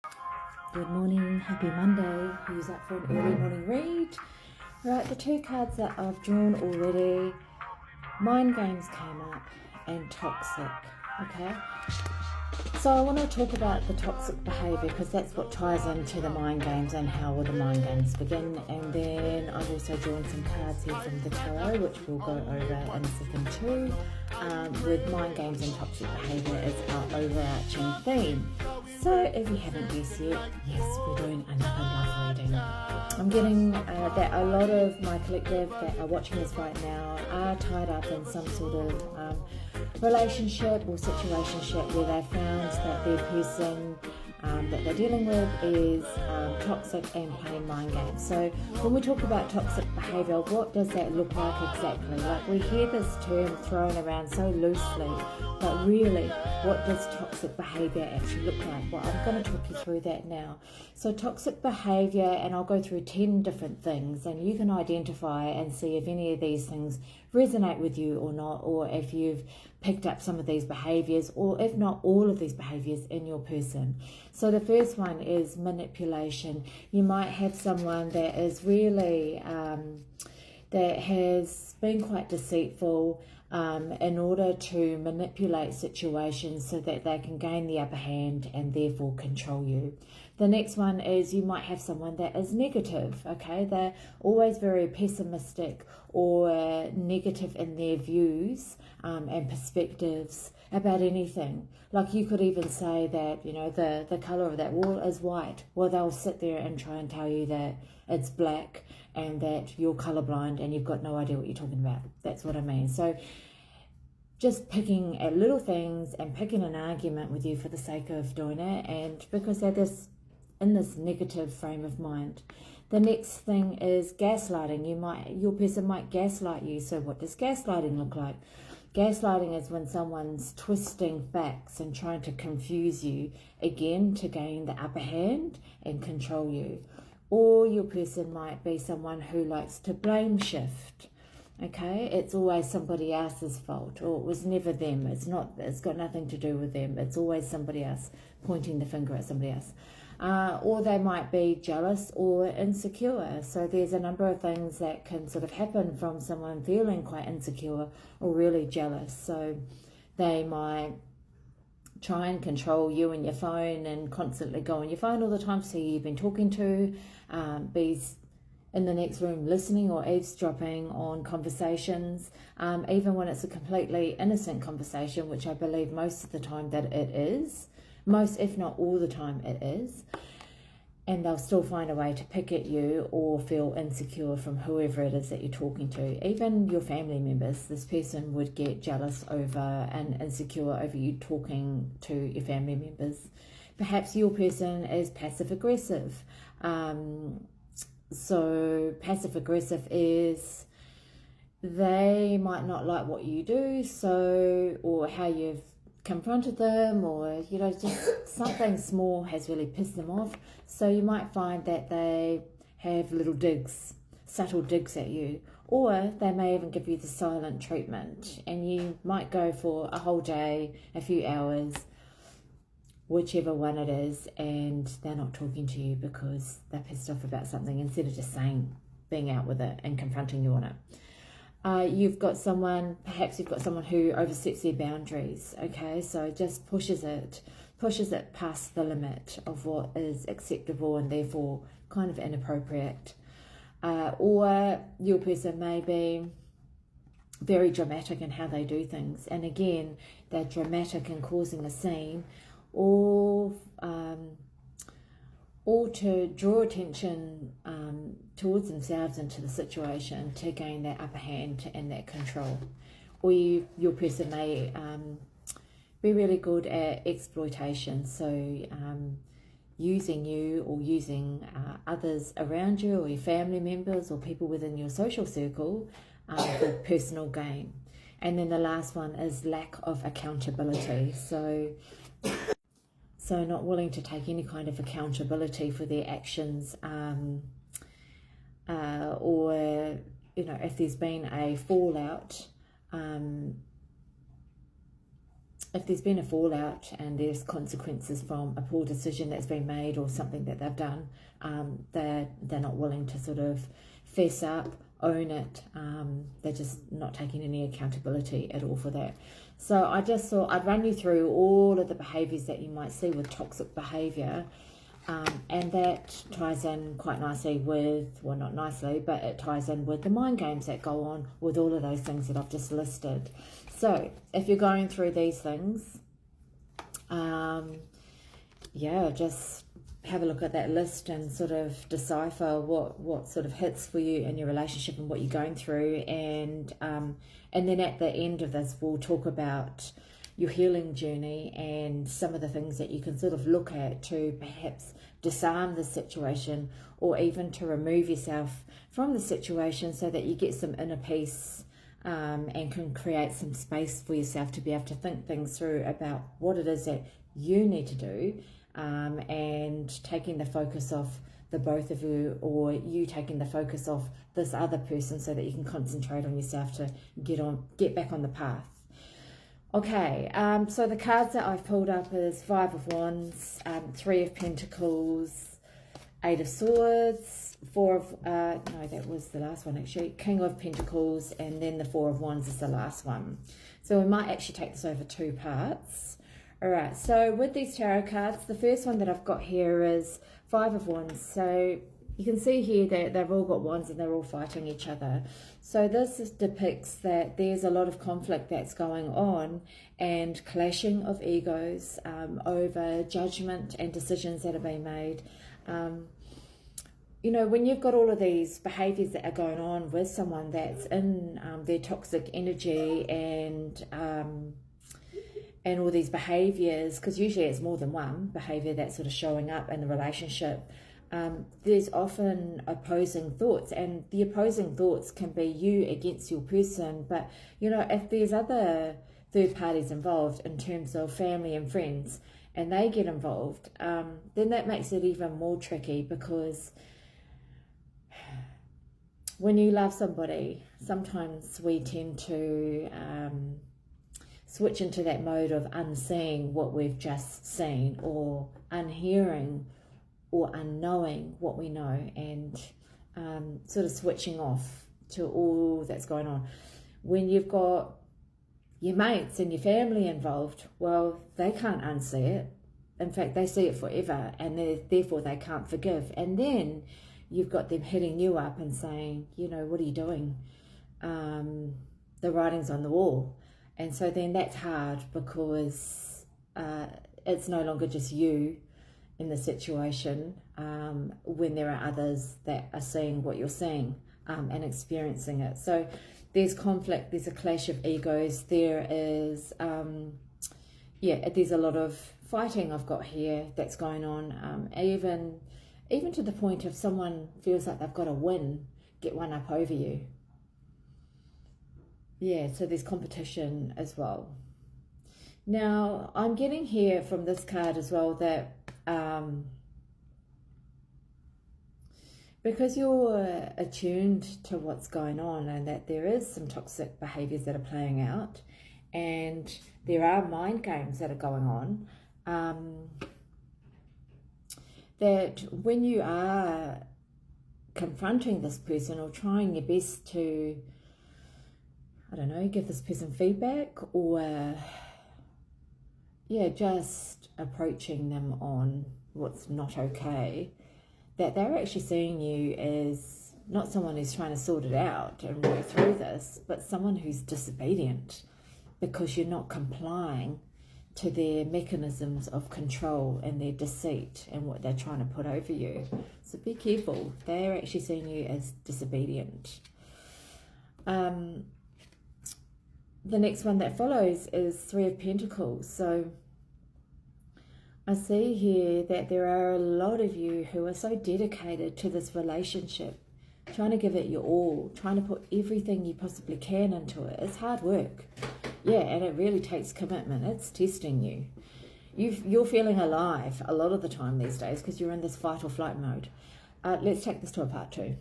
Good morning, happy Monday. Who's up for an early morning read? Right, the two cards that I've drawn already, Mind Games came up and Toxic, okay? So I want to talk about the toxic behaviour because that's what ties into the mind games and how will the mind games begin. And then I've also drawn some cards here from the tarot, which we'll go over in a second too, with mind games and toxic behaviour as our overarching theme. So if you haven't guessed yet, yes, we're doing another love reading. I'm getting that a lot of my collective that are watching this right now are tied up in some sort of relationship or situationship where they found that their person that they're dealing with is toxic and playing mind games. So when we talk about toxic behaviour, what does that look like exactly? Like, we hear this term thrown around so loosely, but really, what does toxic behaviour actually look like? Well, I'm going to talk you through that now. So toxic behaviour, and I'll go through 10 different things, and you can identify and see if any of these things resonate with you or not, or if you've picked up some of these behaviours, or if not all of these behaviours in your person. So the first one is manipulation. You might have someone that is really that has been quite deceitful in order to manipulate situations so that they can gain the upper hand and therefore control you. The next one is you might have someone that is negative, okay? They're always very pessimistic or negative in their views and perspectives about anything. Like, you could even say that, you know, the colour of that wall is white. Well, they'll sit there and try and tell you that it's black and that you're colourblind and you've got no idea what you're talking about. That's what I mean. So just picking at little things and picking an argument with you for the sake of doing it, and because they're in this negative frame of mind. The next thing is gaslighting. Your person might gaslight you. So what does gaslighting look like? Gaslighting is when someone's twisting facts and trying to confuse you, again, to gain the upper hand and control you. Or your person might be someone who likes to blame shift. Okay, it's always somebody else's fault, or it was never them. It's got nothing to do with them. It's always somebody else, pointing the finger at somebody else. Or they might be jealous or insecure. So there's a number of things that can sort of happen from someone feeling quite insecure or really jealous. So they might try and control you and your phone and constantly go on your phone all the time, so you've been talking to, be in the next room listening or eavesdropping on conversations, even when it's a completely innocent conversation, which I believe most of the time that it is. Most, if not all the time, it is. And they'll still find a way to pick at you or feel insecure from whoever it is that you're talking to. Even your family members, this person would get jealous over and insecure over you talking to your family members. Perhaps your person is passive aggressive. So passive aggressive is they might not like what you do, or how you've confronted them, or just something small has really pissed them off. So you might find that they have little digs, subtle digs at you, or they may even give you the silent treatment, and you might go for a whole day, a few hours, whichever one it is, and they're not talking to you because they're pissed off about something, instead of just being out with it and confronting you on it. Perhaps you've got someone who oversteps their boundaries, okay? So just pushes it past the limit of what is acceptable and therefore kind of inappropriate. Or your person may be very dramatic in how they do things. And again, they're dramatic in causing a scene, or to draw attention towards themselves into the situation to gain that upper hand and that control. Or your person may be really good at exploitation, so using you or using others around you, or your family members or people within your social circle for personal gain. And then the last one is lack of accountability. So not willing to take any kind of accountability for their actions, or if there's been a fallout, if there's been a fallout and there's consequences from a poor decision that's been made or something that they've done, they're not willing to sort of fess up, own it. They're just not taking any accountability at all for that. So I just thought I'd run you through all of the behaviours that you might see with toxic behaviour, and that ties in quite nicely with, well, not nicely, but it ties in with the mind games that go on with all of those things that I've just listed. So if you're going through these things, just have a look at that list and sort of decipher what sort of hits for you in your relationship and what you're going through, and then at the end of this we'll talk about your healing journey and some of the things that you can sort of look at to perhaps disarm the situation, or even to remove yourself from the situation so that you get some inner peace, and can create some space for yourself to be able to think things through about what it is that you need to do, and taking the focus off the both of you, or you taking the focus off this other person, so that you can concentrate on yourself to get back on the path. Okay, so the cards that I've pulled up is Five of Wands, Three of Pentacles, Eight of Swords, that was the last one actually, King of Pentacles, and then the Four of Wands is the last one. So we might actually take this over two parts. All right, so with these tarot cards, the first one that I've got here is Five of Wands. So you can see here that they've all got wands and they're all fighting each other. So this depicts that there's a lot of conflict that's going on, and clashing of egos over judgment and decisions that are being made. When you've got all of these behaviors that are going on with someone that's in their toxic energy and all these behaviors, because usually it's more than one behavior that's sort of showing up in the relationship, there's often opposing thoughts, and the opposing thoughts can be you against your person. But if there's other third parties involved in terms of family and friends, and they get involved, then that makes it even more tricky, because when you love somebody, sometimes we tend to switch into that mode of unseeing what we've just seen, or unhearing or unknowing what we know, and sort of switching off to all that's going on. When you've got your mates and your family involved, well, they can't unsee it. In fact, they see it forever, and therefore they can't forgive. And then you've got them hitting you up and saying, what are you doing? The writing's on the wall. And so then that's hard, because it's no longer just you in the situation, when there are others that are seeing what you're seeing, and experiencing it. So there's conflict, there's a clash of egos, there is, there's a lot of fighting I've got here that's going on, even to the point of someone feels like they've got to get one up over you. Yeah, so there's competition as well. Now, I'm getting here from this card as well that because you're attuned to what's going on, and that there is some toxic behaviors that are playing out, and there are mind games that are going on, that when you are confronting this person or trying your best to, give this person feedback, or just approaching them on what's not okay, that they're actually seeing you as not someone who's trying to sort it out and work through this, but someone who's disobedient because you're not complying to their mechanisms of control and their deceit and what they're trying to put over you. So be careful. They're actually seeing you as disobedient. The next one that follows is Three of Pentacles. So I see here that there are a lot of you who are so dedicated to this relationship, trying to give it your all, trying to put everything you possibly can into it. It's hard work. Yeah, and it really takes commitment. It's testing you. You're feeling alive a lot of the time these days because you're in this fight or flight mode. Let's take this to a part two.